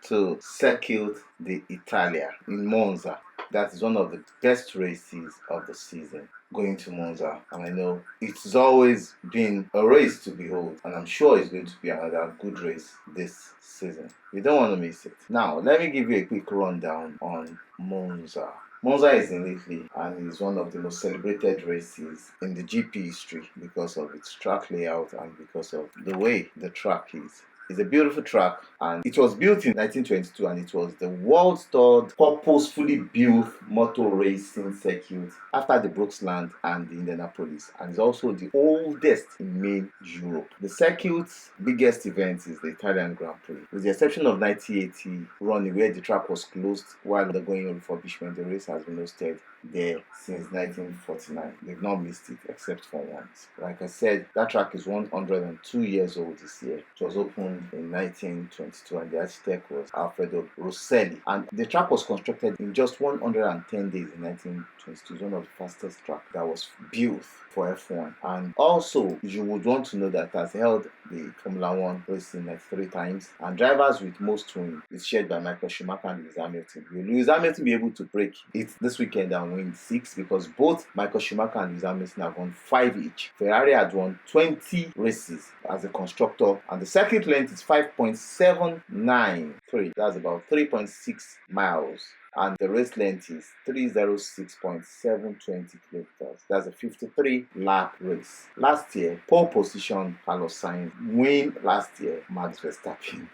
to Circuit d'Italia in Monza. That is one of the best races of the season, going to Monza. And I know it's always been a race to behold, and I'm sure it's going to be another good race this season. You don't want to miss it. Now, let me give you a quick rundown on Monza. Monza is in Italy and is one of the most celebrated races in the GP history because of its track layout and because of the way the track is. It's a beautiful track, and it was built in 1922, and it was the world's third purposefully built motor racing circuit after the Brooksland and the Indianapolis, and it's also the oldest in main Europe. The circuit's biggest event is the Italian Grand Prix. With the exception of 1980 running, where the track was closed while undergoing refurbishment, the race has been hosted there since 1949. They've not missed it except for once. Like I said, that track is 102 years old this year. It was opened in 1922, and the architect was Alfredo Rosselli. And the track was constructed in just 110 days in 1922. It's one of the fastest tracks that was built for F1. And also, you would want to know that it has held the Formula One racing 93 times, and drivers with most wins is shared by Michael Schumacher and Lewis Hamilton. Will Lewis Hamilton be able to break it this weekend and win 6? Because both Michael Schumacher and Lewis Hamilton have won 5 each. Ferrari had won 20 races as a constructor, and the circuit length is 5.793. That's about 3.6 miles. And the race length is 306.720 kilometers. That's a 53-lap race. Last year, pole position Carlos Sainz. Win last year, Max Verstappen.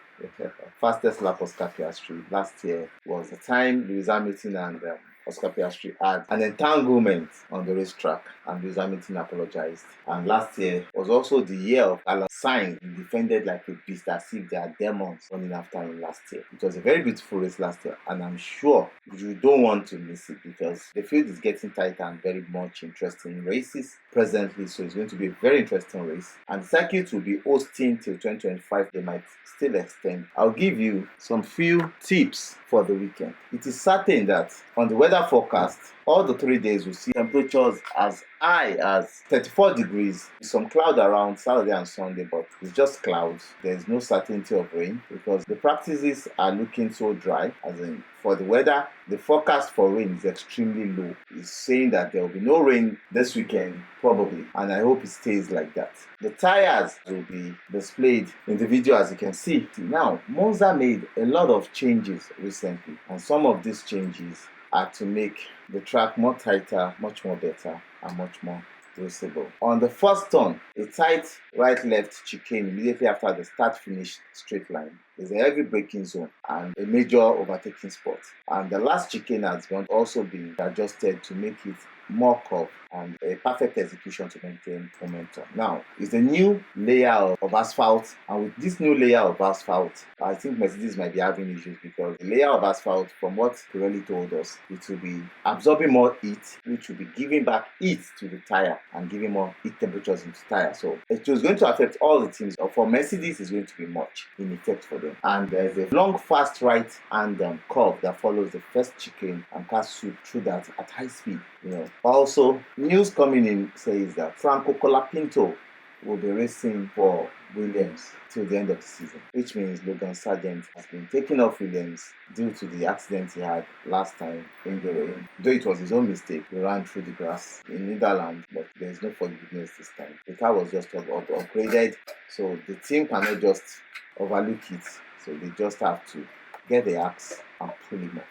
Fastest lap Oscar Piastri last year was the time Lewis Hamilton and Oscar Piastri had an entanglement on the racetrack, and Lewis Hamilton apologized. And last year was also the year of Carlos Sainz. He defended like a beast, as if there are demons running after him last year. It was a very beautiful race last year, and I'm sure you don't want to miss it because the field is getting tighter and very much interesting races presently. So it's going to be a very interesting race, and the circuit will be hosting till 2025. They might still extend. I'll give you some few tips for the weekend. It is certain that on the weather forecast, all the 3 days will see temperatures as high as 34 degrees, with some cloud around Saturday and Sunday, but it's just clouds. There's no certainty of rain because the practices are looking so dry, as in for the weather. The forecast for rain is extremely low. It's saying that there will be no rain this weekend, probably, and I hope it stays like that. The tires will be displayed in the video, as you can see. Now, Monza made a lot of changes recently, and some of these changes are to make the track more tighter, much more better, and much more raceable. On the first turn, a tight right-left chicane immediately after the start-finish straight line is a heavy braking zone and a major overtaking spot. And the last chicane has also been adjusted to make it more curved and a perfect execution to maintain momentum. Now, it's a new layer of asphalt, and with this new layer of asphalt, I think Mercedes might be having issues because the layer of asphalt, from what Pirelli told us, it will be absorbing more heat, which will be giving back heat to the tire and giving more heat temperatures into the tire. So it was going to affect all the teams. For Mercedes, it's going to be much in effect for them. And there's a long, fast right hand curve that follows the first chicane and cars through that at high speed. Also, news coming in says that Franco Colapinto will be racing for Williams till the end of the season, which means Logan Sargent has been taken off Williams due to the accident he had last time in the rain. Though it was his own mistake, he ran through the grass in Netherlands, but there is no forgiveness this time. The car was just upgraded, so the team cannot just overlook it. So they just have to get the axe and pull him off.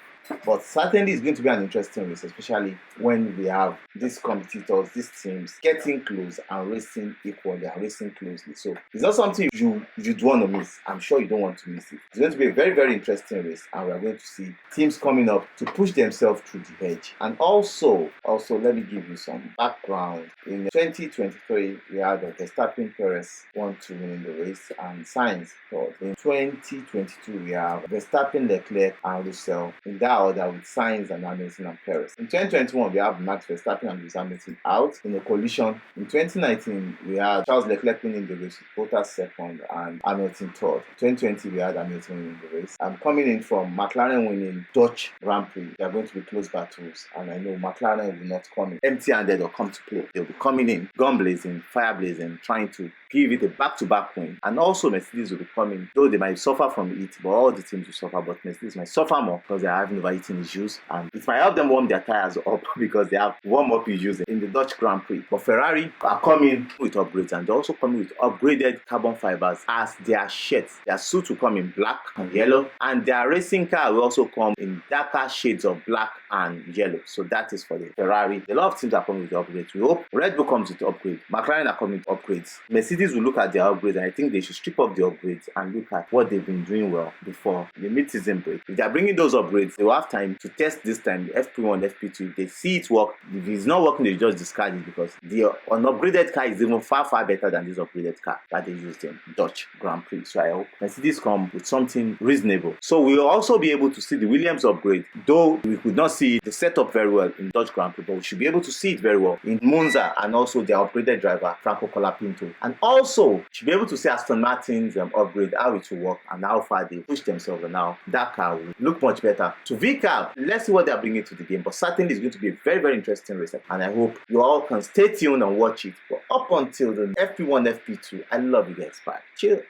But certainly it's going to be an interesting race, especially when we have these competitors, these teams getting close and racing equally and racing closely. So it's not something you'd want to miss. I'm sure you don't want to miss it. It's going to be a very, very interesting race, and we're going to see teams coming up to push themselves through the edge. And also let me give you some background. In 2023, we had Verstappen, Perez won to win the race, and Sainz third. In 2022, we have Verstappen, Leclerc, and Russell. In that that order with Sainz and Hamilton and Perez. In 2021, we have Max Verstappen and Lewis Hamilton out in a collision. In 2019, we had Charles Leclerc winning the race with Bottas second and Hamilton third. In 2020, we had Hamilton winning the race. I'm coming in from McLaren winning Dutch Grand Prix. They are going to be close battles, and I know McLaren will not come in empty-handed or come to play. They'll be coming in gun blazing, fire blazing, trying to give it a back-to-back win. And also Mercedes will be coming, though they might suffer from it, but all the teams will suffer, but Mercedes might suffer more because they are having overheating issues, and it might help them warm their tires up because they have warm-up issues in the Dutch Grand Prix. But Ferrari are coming with upgrades, and they're also coming with upgraded carbon fibers as their shirts. Their suits will come in black and yellow, and their racing car will also come in darker shades of black and yellow. So that is for the Ferrari. A lot of teams are coming with upgrades. We hope Red Bull comes with upgrades. McLaren are coming with upgrades. Mercedes will look at their upgrades, and I think they should strip off the upgrades and look at what they've been doing well before the mid-season break. If they're bringing those upgrades, they will have time to test this time, the FP1, FP2. If they see it work, if it's not working, they just discard it, because the unupgraded car is even far better than this upgraded car that they used in Dutch Grand Prix. So I hope Mercedes come with something reasonable. So we'll also be able to see the Williams upgrade, though we could not see the setup very well in Dutch Grand Prix, but we should be able to see it very well in Monza, and also their upgraded driver Franco Colapinto. And also should be able to see Aston Martin's upgrade, how it will work and how far they push themselves, and now that car will look much better. To VCAL, let's see what they're bringing to the game, but certainly it's going to be a very interesting race, and I hope you all can stay tuned and watch it. But up until the FP1, FP2, I love you guys. Bye. Chill.